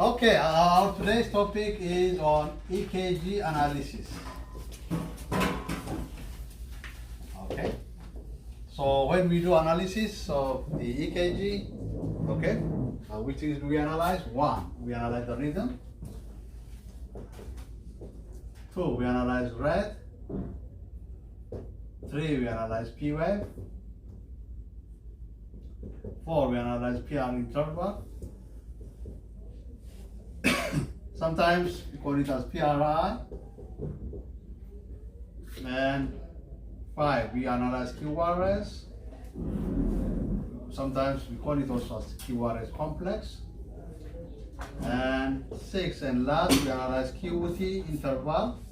Okay, our today's topic is on EKG analysis. Okay, so when we do analysis of the EKG, okay, which things do we analyze? One, we analyze the rhythm. Two, we analyze red. Three, we analyze P wave. Four, we analyze PR interval. Sometimes we call it as PRI. And five, we analyze QRS. Sometimes we call it also as QRS complex. And six and last, we analyze QT interval.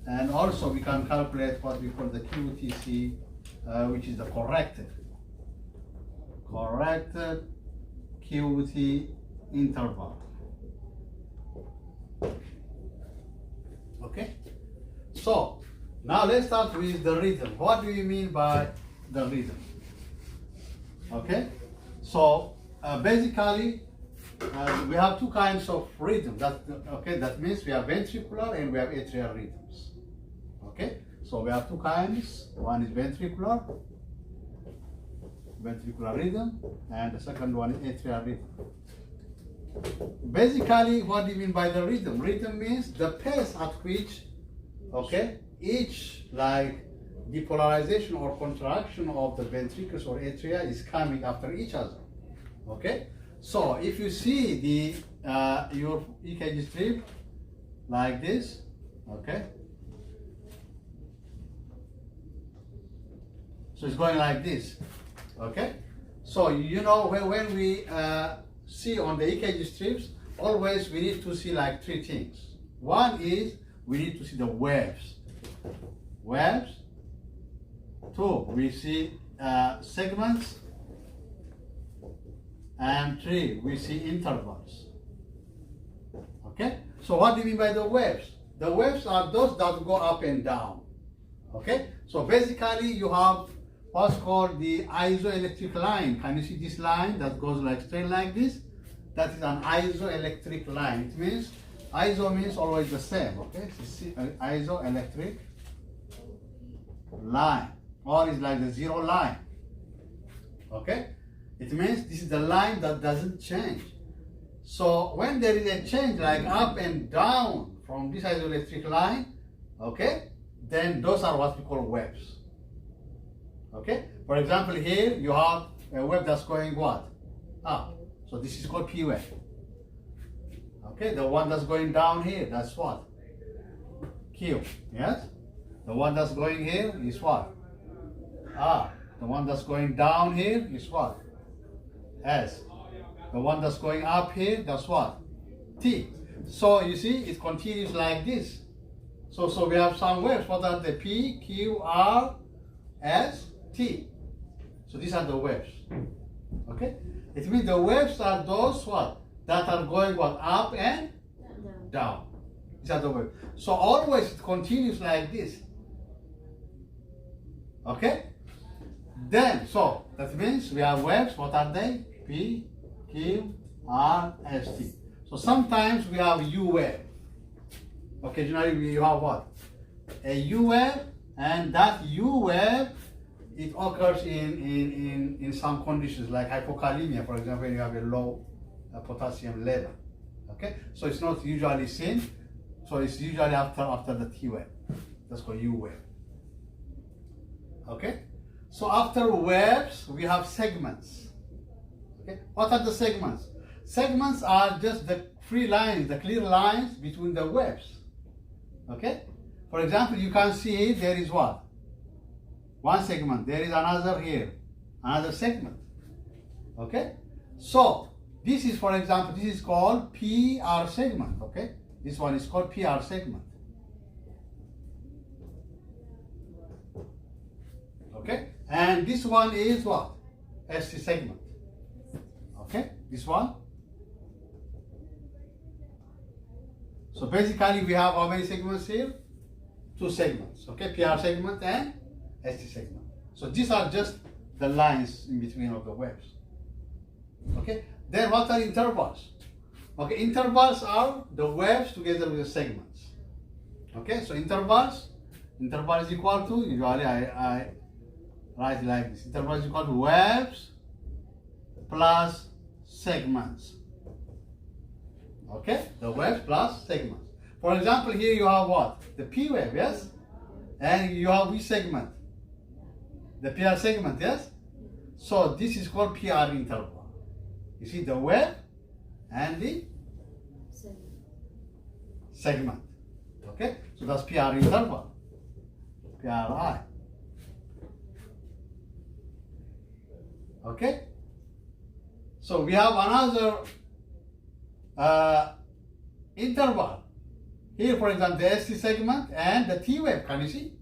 And also we can calculate what we call the QTC, which is the corrected QT interval. Okay, so now let's start with the rhythm. What do you mean by the rhythm? Okay, so basically we have two kinds of rhythm. That means we have ventricular and we have atrial rhythms. Okay, so we have two kinds. One is ventricular rhythm, and the second one is atrial rhythm. Basically, what do you mean by the rhythm? Rhythm means the pace at which, okay, each like depolarization or contraction of the ventricles or atria is coming after each other. Okay, so if you see the your EKG strip like this, okay, so it's going like this. Okay, so you know when we see on the EKG strips, always we need to see like three things. One is we need to see the waves. Two, we see segments. And three, we see intervals. Okay, so what do you mean by the waves? The waves are those that go up and down. Okay, so basically you have what's called the isoelectric line. Can you see this line that goes like straight like this? That is an isoelectric line. It means iso means always the same. Okay, so see, isoelectric line, or is like the zero line. Okay, it means this is the line that doesn't change. So when there is a change like up and down from this isoelectric line, okay, then those are what we call waves. Okay, for example, here you have a wave that's going what? Up. So this is called P wave. Okay, the one that's going down here, that's what? Q. Yes? The one that's going here is what? R. The one that's going down here is what? S. The one that's going up here, that's what? T. So you see, it continues like this. So we have some waves. What are the P, Q, R, S, T? So these are the waves. Okay? It means the waves are those what? That are going what? Up and down. These are the waves. So always it continues like this. Okay? Then, so that means we have waves. What are they? P, Q, R, S, T. So sometimes we have U wave. Occasionally we have what? A U wave, and that U wave, it occurs in some conditions like hypokalemia, for example, when you have a low potassium level. Okay, so it's not usually seen. So it's usually after the T wave. That's called U wave. Okay, so after waves we have segments. Okay, what are the segments? Segments are just the free lines, the clear lines between the waves. Okay, for example, you can see there is what? One segment. There is another here, another segment. Okay, so this is, for example, this is called PR segment. Okay, this one is called PR segment. Okay, and this one is what? ST segment. Okay, this one. So basically we have how many segments here? Two segments. Okay, PR segment and ST segment. So these are just the lines in between of the waves. Okay, Then what are intervals? Okay, intervals are the waves together with the segments. Okay, so interval is equal to, usually I write like this, interval is equal to waves plus segments. Okay, the waves plus segments. For example, here you have what? The P wave, yes? And you have which segment? The PR segment, yes? So this is called PR interval. You see the wave and the segment. Okay, so that's PR interval. PRI. Okay, so we have another interval. Here, for example, the ST segment and the T wave. Can you see?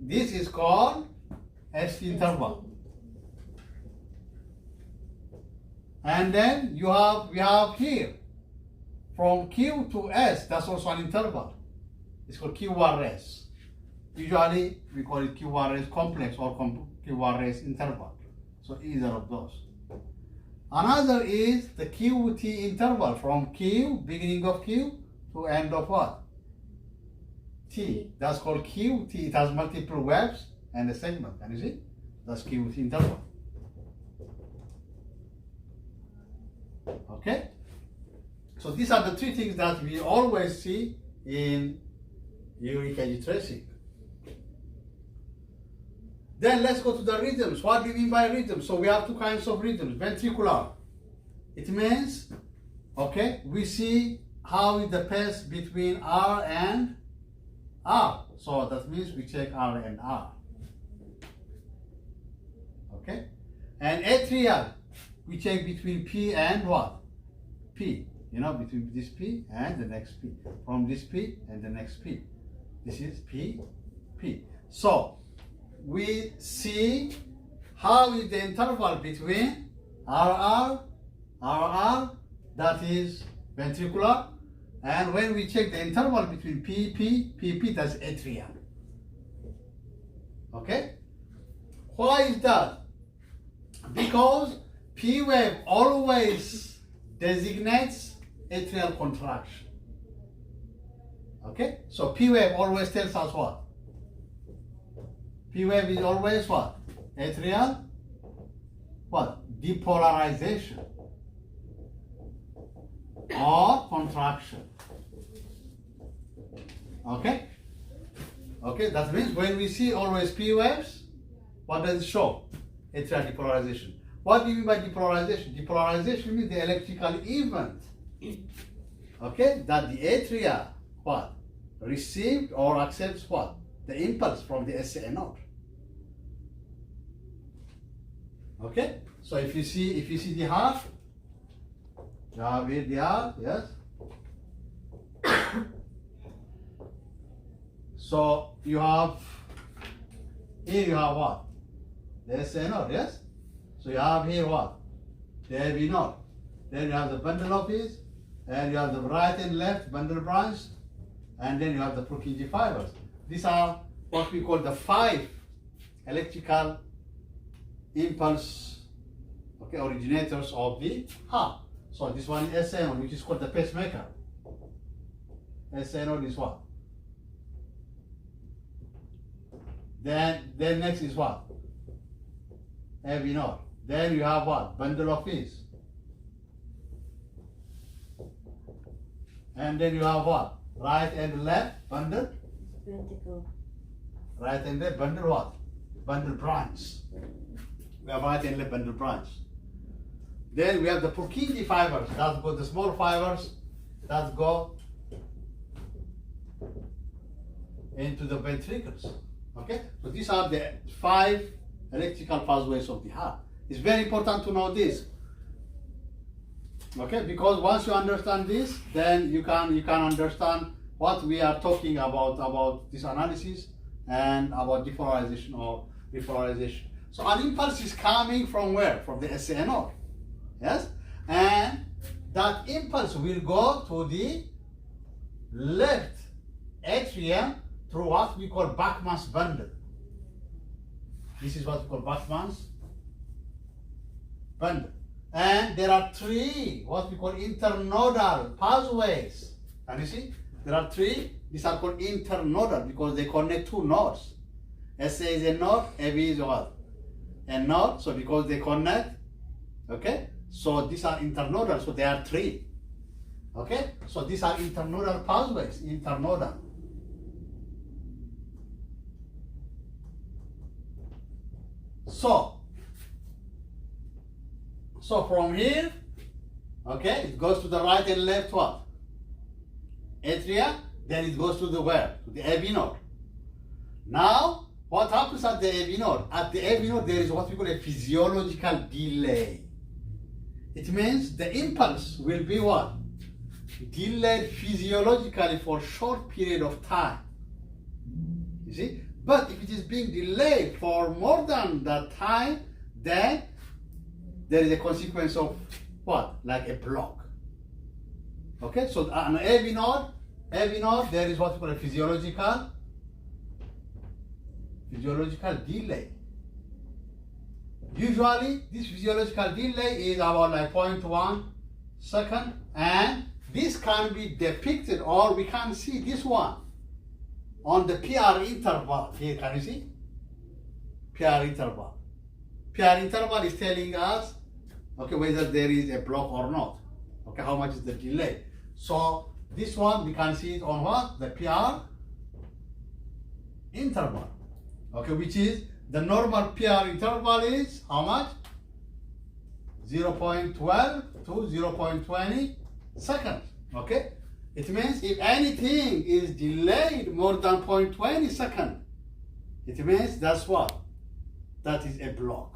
This is called ST interval. And then we have here from Q to S. That's also an interval. It's called QRS. Usually we call it QRS complex or QRS interval. So either of those. Another is the QT interval from Q, beginning of Q, to end of what? T. That's called QT. It has multiple waves and a segment. Can you see? That's QT interval. Okay? So these are the three things that we always see in EKG tracing. Then let's go to the rhythms. What do you mean by rhythm? So we have two kinds of rhythms. Ventricular. It means, okay, we see how is the pace between R and R. So that means we check R and R. Okay? And atrial, we check between P and what? P. You know, between this P and the next P. From this P and the next P. This is P, P. So we see how is the interval between RR, that is ventricular, and when we check the interval between PP, that's atrial. Okay? Why is that? Because P wave always designates atrial contraction. Okay? So P wave always tells us what? P wave is always what? Atrial, what? Depolarization or contraction. Okay? Okay, that means when we see always P waves, what does it show? Atrial depolarization. What do you mean by depolarization? Depolarization means the electrical event. Okay, that the atria, what? Received or accepts what? The impulse from the SA node. Okay, so if you see the heart, you have here the heart, yes. So you have here you have what? The SA node, yes. So you have here what? The AV node. Then you have the bundle of his, and you have the right and left bundle branch, and then you have the Purkinje fibers. These are what we call the 5 electrical impulse, okay, originators of the heart. So this one is SA node, which is called the pacemaker. SA node is what? Then next is what? AV node. Then you have what? Bundle of his. And then you have what? Right and left bundle. Vertical. Right and left bundle what? Bundle branch. We have right and left bundle branch. Then we have the Purkinje fibers. That go the small fibers that go into the ventricles. Okay? So these are the 5 electrical pathways of the heart. It's very important to know this. Okay, because once you understand this, then you can understand what we are talking about this analysis and about depolarization or repolarization. So an impulse is coming from where? From the SA node. Yes? And that impulse will go to the left atrium through what we call Bachmann's bundle. This is what we call Bachmann's bundle. And there are three, what we call internodal pathways. Can you see? There are three. These are called internodal because they connect two nodes. SA is a node, AB is what? A node. So because they connect, okay? So these are internodal. So there are three. Okay? So these are internodal pathways. Internodal. So from here, okay, it goes to the right and left what? Atria, then it goes to the where? To the AB node. Now, what happens at the AB node? At the AB node, there is what we call a physiological delay. It means the impulse will be what? Delayed physiologically for a short period of time. You see? But if it is being delayed for more than that time, then there is a consequence of what? Like a block. Okay, so on every node, there is what we call a physiological delay. Usually, this physiological delay is about like 0.1 second, and this can be depicted, or we can see this one on the PR interval. Here, can you see? PR interval. PR interval is telling us, okay, whether there is a block or not. Okay, how much is the delay? So this one we can see it on what? The PR interval. Okay, which is the normal PR interval is how much? 0.12 to 0.20 seconds. Okay, it means if anything is delayed more than 0.20 seconds, it means that's what? That is a block.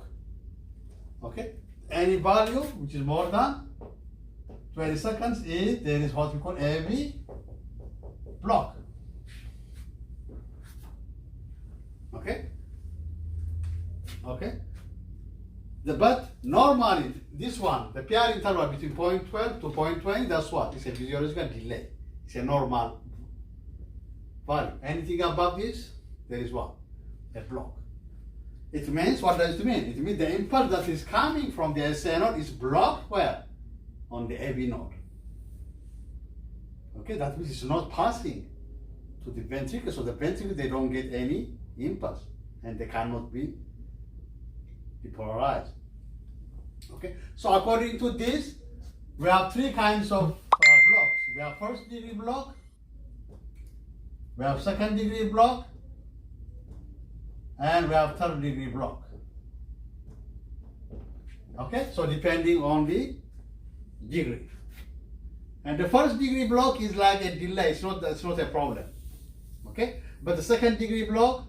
Okay, any value which is more than 20 seconds is there is what we call AB block. Okay. Okay. But normally this one, the PR interval between 0.12 to 0.20, that's what? It's a physiological delay. It's a normal value. Anything above this, there is what? A block. It means, what does it mean? It means the impulse that is coming from the SA node is blocked where? On the AB node. Okay, that means it's not passing to the ventricle. So the ventricle, they don't get any impulse and they cannot be depolarized. Okay, so according to this, we have three kinds of blocks. We have first degree block, we have second degree block, and we have third degree block. Okay, so depending on the degree. And the first degree block is like a delay, it's not a problem. Okay, but the second degree block,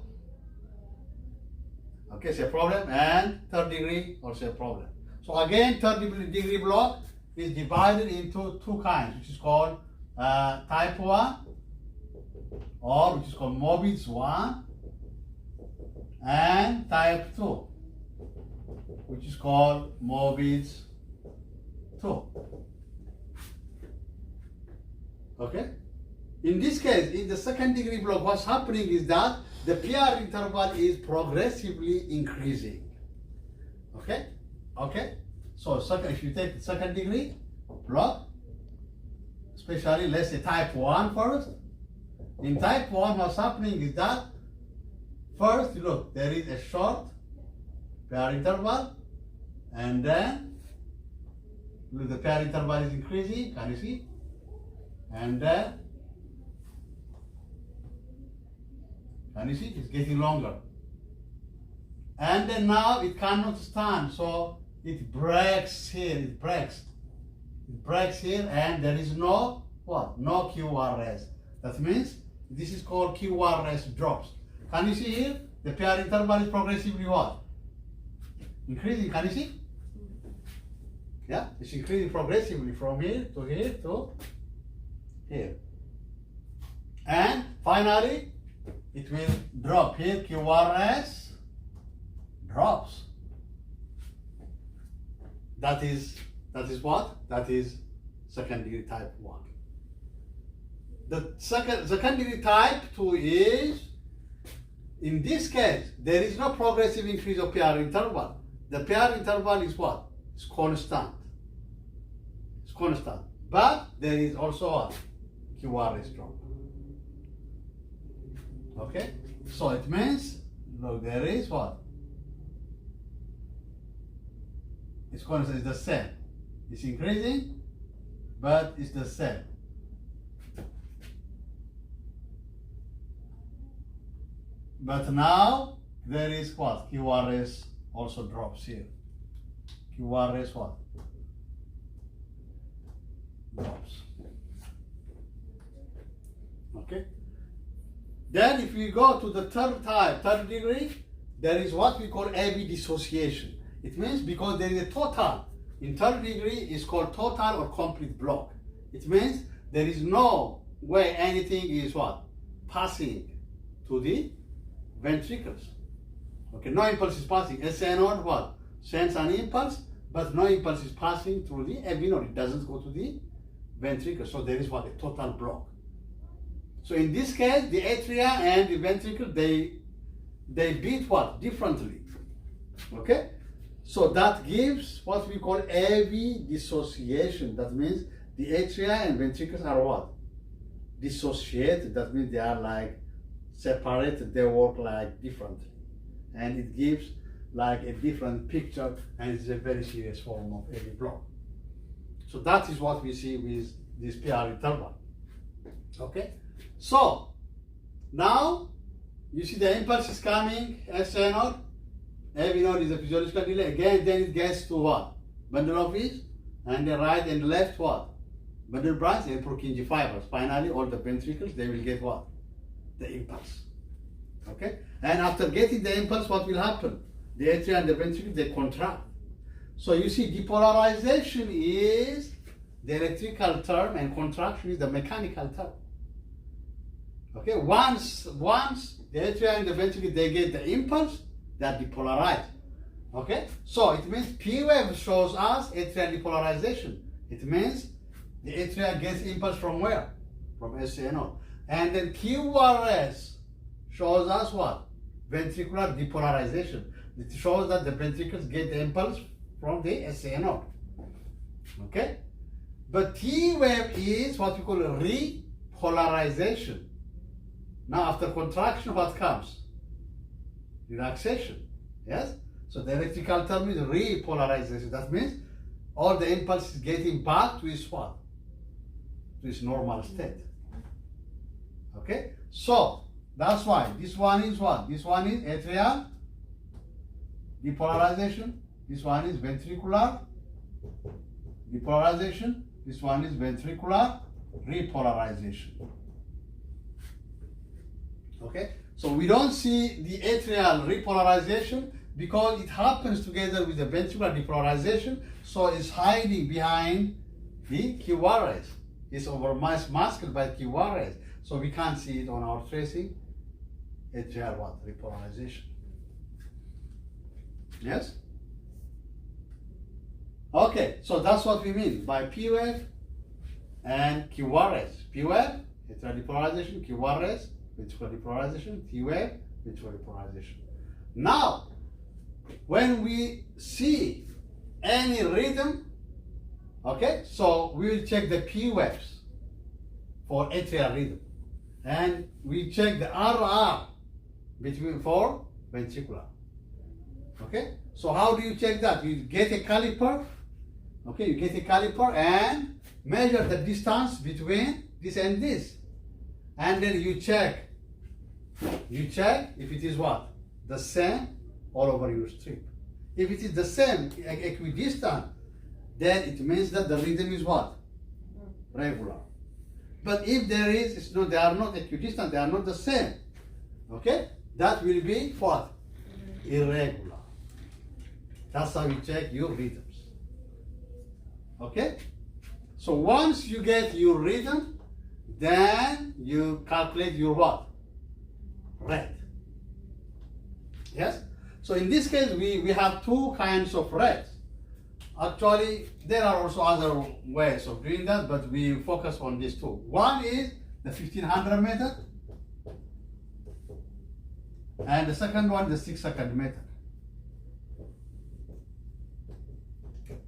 okay, it's a problem, and third degree also a problem. So again, third degree block is divided into two kinds, which is called type 1, or which is called Mobitz 1, and type 2, which is called Mobitz 2. Okay? In this case, in the second degree block, what's happening is that the PR interval is progressively increasing. Okay? Okay? So if you take the second degree block, especially let's say type 1 first. In type 1, what's happening is that first, look, there is a short PR interval, and then look, the PR interval is increasing, can you see? And then, can you see? It's getting longer. And then now it cannot stand, so it breaks here, it breaks here, and there is no, what? No QRS. That means this is called QRS drops. Can you see here? The PR interval is progressively what? Increasing, can you see? Yeah, it's increasing progressively from here to here to here. And finally, it will drop here, QRS drops. That is what? That is second degree type 1. The second degree type 2 is, in this case, there is no progressive increase of PR interval. The PR interval is what? It's constant. constant. But there is also a QRS drop. Okay? So it means, look, there is what? It's constant, it's the same. It's increasing, but it's the same. But now there is what? QRS also drops here. QRS what? Drops. Okay? Then if we go to the third type, third degree, there is what we call AB dissociation. It means because there is a total. In third degree, it's called total or complete block. It means there is no way anything is what? Passing to the ventricles. Okay, no impulse is passing. SA node what? Sends an impulse, but no impulse is passing through the AB node. It doesn't go to the ventricle. So there is what? A total block. So in this case, the atria and the ventricle, they beat what? Differently. Okay? So that gives what we call AV dissociation. That means the atria and ventricles are what? Dissociated. That means they are like separated. They work like differently. And it gives like a different picture, and it's a very serious form of AV block. So that is what we see with this PR interval. Okay? So now you see the impulse is coming, SA node. AV node is a physiological delay. Again, then it gets to what? Bundle of His, and the right and left what? Bundle branch and Purkinje fibers. Finally, all the ventricles, they will get what? The impulse. Okay? And after getting the impulse, what will happen? The atria and the ventricles, they contract. So you see, depolarization is the electrical term and contraction is the mechanical term. Okay? Once the atria and the ventricle, they get the impulse, they are depolarized. Okay? So it means P wave shows us atrial depolarization. It means the atria gets impulse from where? From SA node. And then QRS shows us what? Ventricular depolarization. It shows that the ventricles get the impulse from the SA node. Okay? But T wave is what we call repolarization. Now after contraction, what comes? Relaxation. Yes? So the electrical term is repolarization. That means all the impulse is getting back to its what? To its normal state. Okay? So that's why this one is what? This one is atrial depolarization. This one is ventricular depolarization. This one is ventricular repolarization. Okay? So we don't see the atrial repolarization because it happens together with the ventricular depolarization, so it's hiding behind the QRS. It's masked by QRS, so we can't see it on our tracing. Atrial what? Repolarization. Yes? Okay, so that's what we mean by P wave and QRS. P wave, atrial depolarization, QRS, ventricular depolarization, T wave, ventricular depolarization. Now, when we see any rhythm, okay, so we will check the P waves for atrial rhythm, and we check the RR between for ventricular. Okay, so how do you check that? You get a caliper. Okay, you get a caliper and measure the distance between this and this, and then you check if it is what? The same all over your strip. If it is the same, equidistant, then it means that the rhythm is what? Regular. But if there is, they are not equidistant, they are not the same. Okay? That will be what? Irregular. That's how you check your rhythms. Okay? So once you get your rhythm, then you calculate your what? Rate. Yes? So in this case, we have two kinds of rates. Actually, there are also other ways of doing that, but we focus on these two. One is the 1500 method, and the second one, the 6-second method.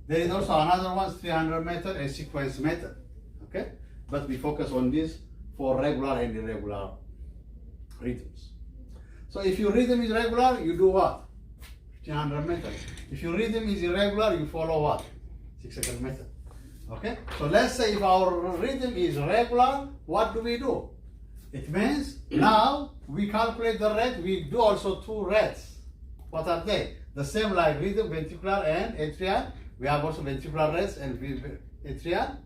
There is also another one, 300 meter, a sequence method. Okay, but we focus on this for regular and irregular rhythms. So if your rhythm is regular, you do what? 1500 meters. If your rhythm is irregular, you follow what? 6-second method. Okay? So let's say if our rhythm is regular, what do? It means now we calculate the rate, we do also 2 rates. What are they? The same like rhythm, ventricular and atrial. We have also ventricular rates and atrial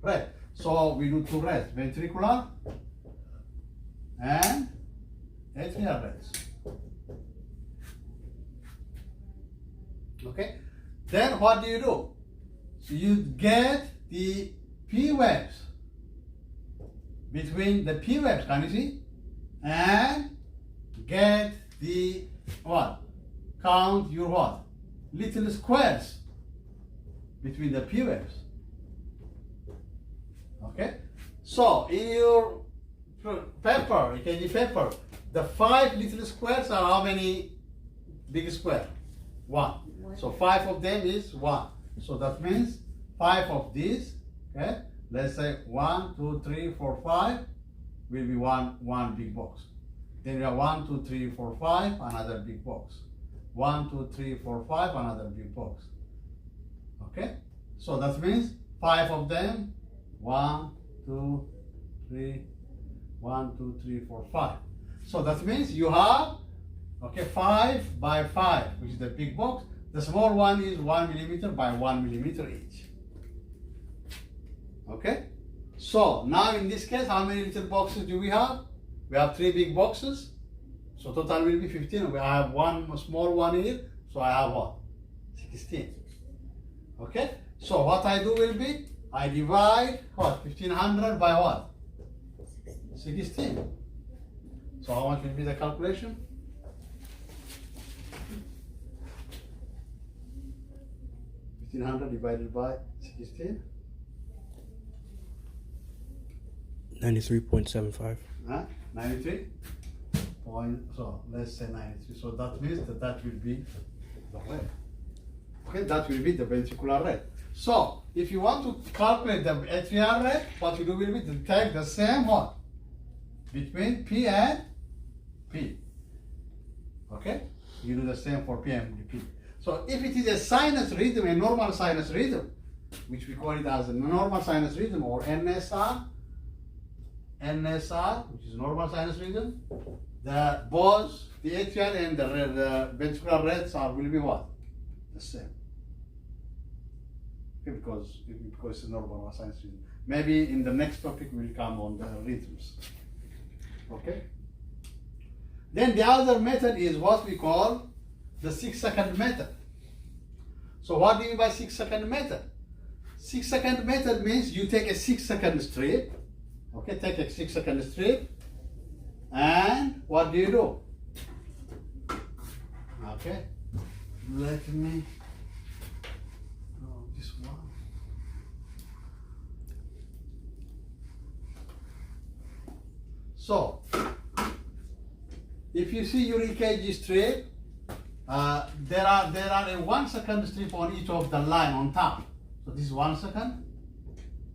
rate. So we do 2 rates, ventricular and atrial rates. Okay? Then what do? So you get the P waves between the P waves, can you see? And get the what? Count your what? Little squares between the P waves. Okay? So in your paper, EKG paper, the 5 little squares are how many big square? 1. So 5 of them is 1. So that means 5 of these, okay? Let's say 1, 2, 3, 4, 5 will be one big box. Then we have 1, 2, 3, 4, 5, another big box. 1, 2, 3, 4, 5, another big box. Okay? So that means 5 of them, 1, 2, 3, 1, 2, 3, 4, 5. So that means you have, okay, 5 by 5, which is the big box. The small one is 1 millimeter by 1 millimeter each. Okay? So now in this case, how many little boxes do we have? We have 3 big boxes. So total will be 15. I have one small one here. So I have what? 16. Okay? So what I do will be, I divide what? 1500 by what? 16. So how much will be the calculation? 1500 divided by 16. 93.75. 93 point, so let's say 93. So that means that will be the rate. Okay, that will be the ventricular rate. So if you want to calculate the atrial rate, what you do will be to take the same what? Between P and P. Okay? You do the same for P and P. So if it is a sinus rhythm, a normal sinus rhythm, which we call it as a normal sinus rhythm or NSR, which is normal sinus rhythm, both the atrial and the ventricular rates will be what? The same. Okay, because it's a normal sinus rhythm. Maybe in the next topic we'll come on the rhythms. Okay? Then the other method is what we call the 6-second method. So what do you mean by 6-second method? 6-second method means you take a 6-second strip. Okay, take a 6-second strip, and what do? Okay, let me this one. So if you see your EKG strip, there are a 1-second strip on each of the line on top. So this is 1 second,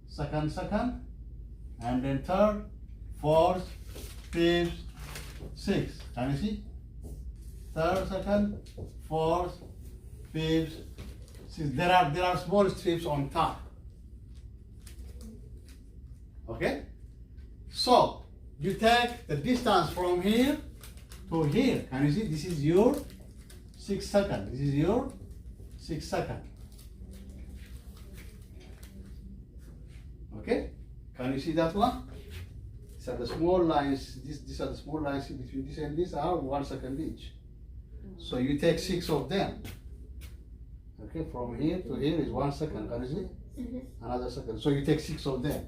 second, and then third, fourth, fifth, sixth. Can you see? Third, second, fourth, fifth, sixth. There are small strips on top. Okay? So you take the distance from here to here. Can you see? This is your 6 second. This is your 6 second. Okay? Can you see that one? These are the small lines. These are the small lines between this and this are 1 second each. So you take 6 of them. Okay, from here to here is 1 second. Can you see? Mm-hmm. Another second. So you take 6 of them.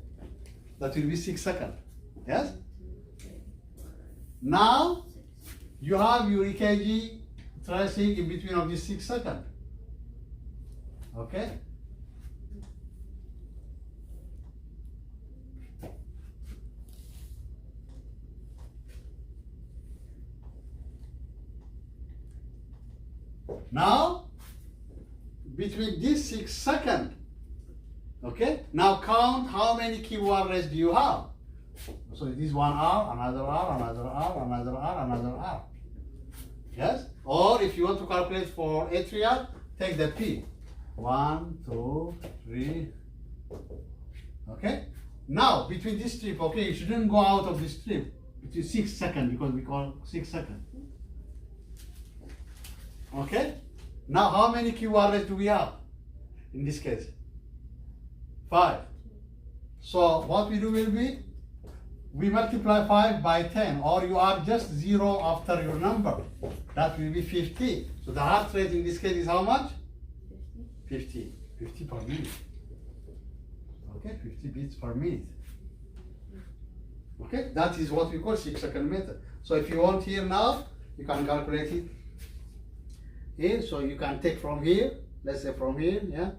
That will be 6 seconds. Yes? Now you have your EKG tracing in between of these 6 seconds. Okay? Now between this 6 seconds. Okay, now count how many QR rays do you have. So it is 1 hour, another hour, another hour, another hour, another hour. Yes? Or if you want to calculate for atrial, take the P. 1, 2, 3. Okay? Now, between this strip, okay, you shouldn't go out of this strip. Between 6 seconds, because we call 6 seconds. Okay? Now, how many QR rays do we have? In this case? 5. So, what we do will be, we multiply 5 by 10, or you are just 0 after your number. That will be 50. So the heart rate in this case is how much? 50. 50 per minute. Okay, 50 beats per minute. Okay, that is what we call 6-second method. So if you want here now, you can calculate it here. So you can take from here, let's say from here, yeah?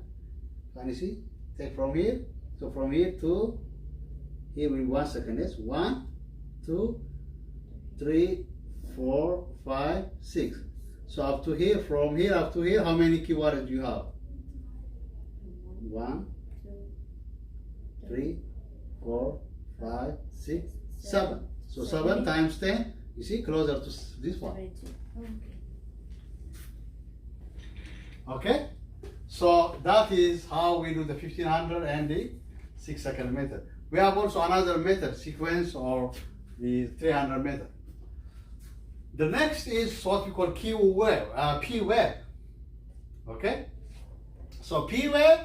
Can you see? Take from here. So from here to here will be 1 second. Yes, 1, 2, 3, 4, 5, 6. So up to here, from here up to here, how many keywords do you have? 1, 3, 4, 5, 6, 7. So 7 times 10, you see, closer to this one. Okay? So that is how we do the 1500 and the 6-second method. We have also another method, sequence or the 300 method. The next is what we call P wave. Okay? So P wave,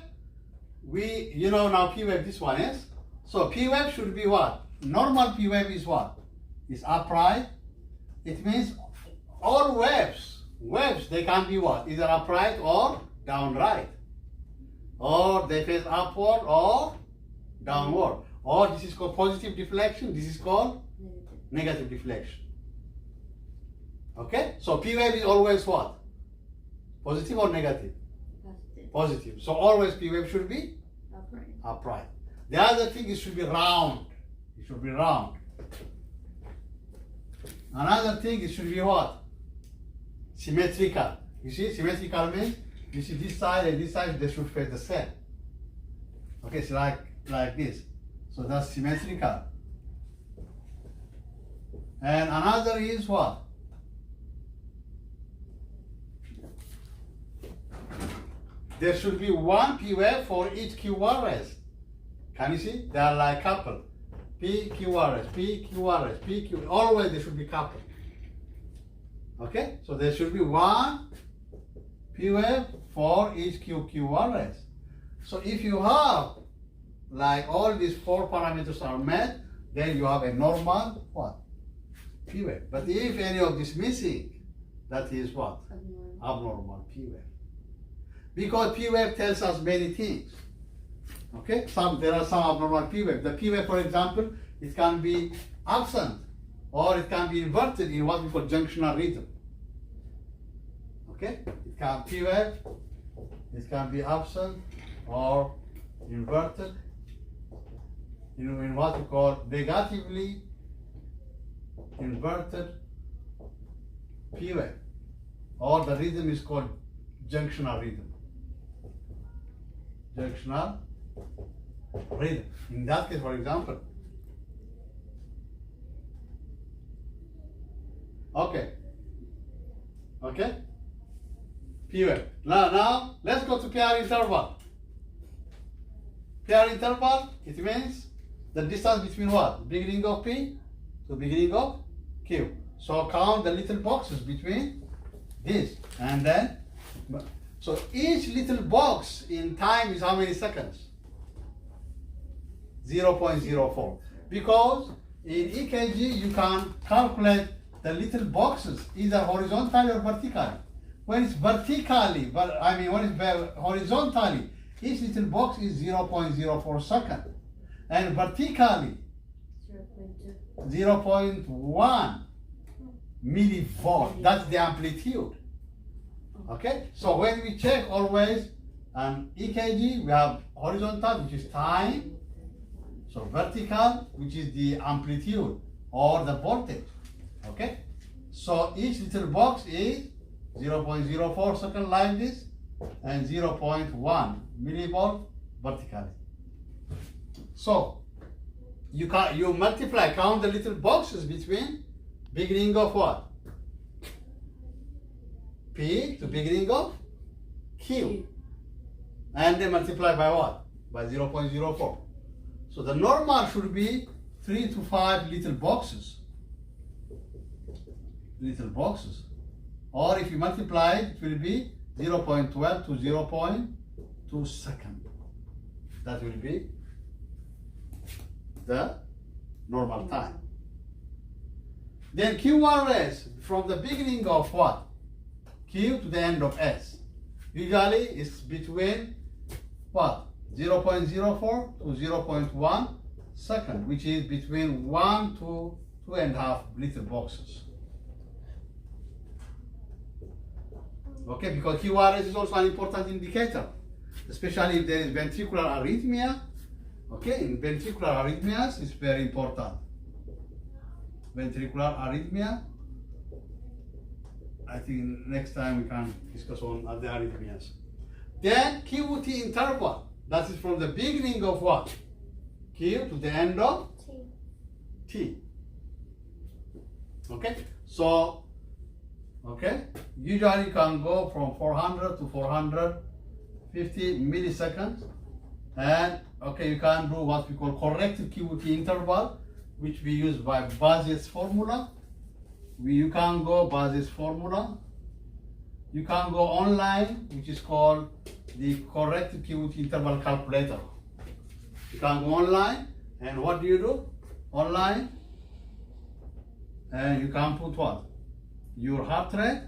you know now P wave, this one is. So P wave should be what? Normal P wave is what? Is upright. It means all waves, they can be what? Either upright or downright. Or they face upward or downward. Or this is called positive deflection, this is called negative deflection. Okay? So P wave is always what? Positive or negative? Positive. Positive. So always P wave should be upright. The other thing, it should be round. It should be round. Another thing, it should be what? Symmetrical. You see, symmetrical means you see this side and this side, they should face the same. Okay, it's like this. So that's symmetrical. And another is what? There should be one P wave for each QRS. Can you see? They are like coupled. P, QRS, P, QRS, P, Q. Always they should be coupled. Okay? So there should be one P wave for each QRS. So if you have like all these 4 parameters are met, then you have a normal what? P wave. But if any of this missing, that is what? Abnormal P wave. Because P wave tells us many things. Okay? There are some abnormal P wave. The P wave, for example, it can be absent or it can be inverted in what we call junctional rhythm. Okay? P wave, it can be absent or inverted in what we call negatively inverted P wave, or the rhythm is called junctional rhythm. Junctional rhythm. In that case, for example, okay, P wave. Now let's go to PR interval. PR interval, it means the distance between what? Beginning of P to beginning of Q. So count the little boxes between this and then. So each little box in time is how many seconds? 0.04. Because in EKG you can calculate the little boxes either horizontally or vertically. When it's vertically, when it's horizontally, each little box is 0.04 second. And vertically, 0.1 millivolt. That's the amplitude. Okay? So when we check always an EKG, we have horizontal, which is time. So vertical, which is the amplitude or the voltage. Okay? So each little box is 0.04 second like this. and 0.1 millivolt vertically. So you multiply, count the little boxes between beginning of what? P to beginning of Q. And then multiply by what? By 0.04. So the normal should be 3 to 5 little boxes. Little boxes. Or if you multiply it will be 0.12 to 0.2 second. That will be the normal time. Then Q1S from the beginning of what? Q to the end of S. Usually it's between what? 0.04 to 0.1 second, which is between 1 to 2.5 little boxes. Okay, because QRS is also an important indicator, especially if there is ventricular arrhythmia. Okay, in ventricular arrhythmias, it's very important. Ventricular arrhythmia. I think next time we can discuss on other arrhythmias. Then QT interval. That is from the beginning of what? Q to the end of T. Okay, so usually you can go from 400 to 450 milliseconds, and you can do what we call corrected QT interval, which we use by Baz's formula. You can go Baz's formula. You can go online, which is called the corrected QT interval calculator. You can go online, and what do you do? Online, and you can put what? Your heart rate,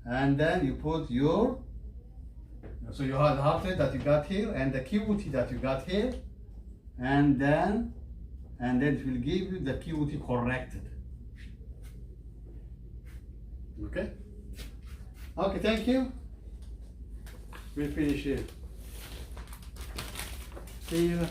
and then you put your, so you have the heart rate that you got here and the QT that you got here, and then it will give you the QT corrected. Okay, thank you. We'll finish here. See you.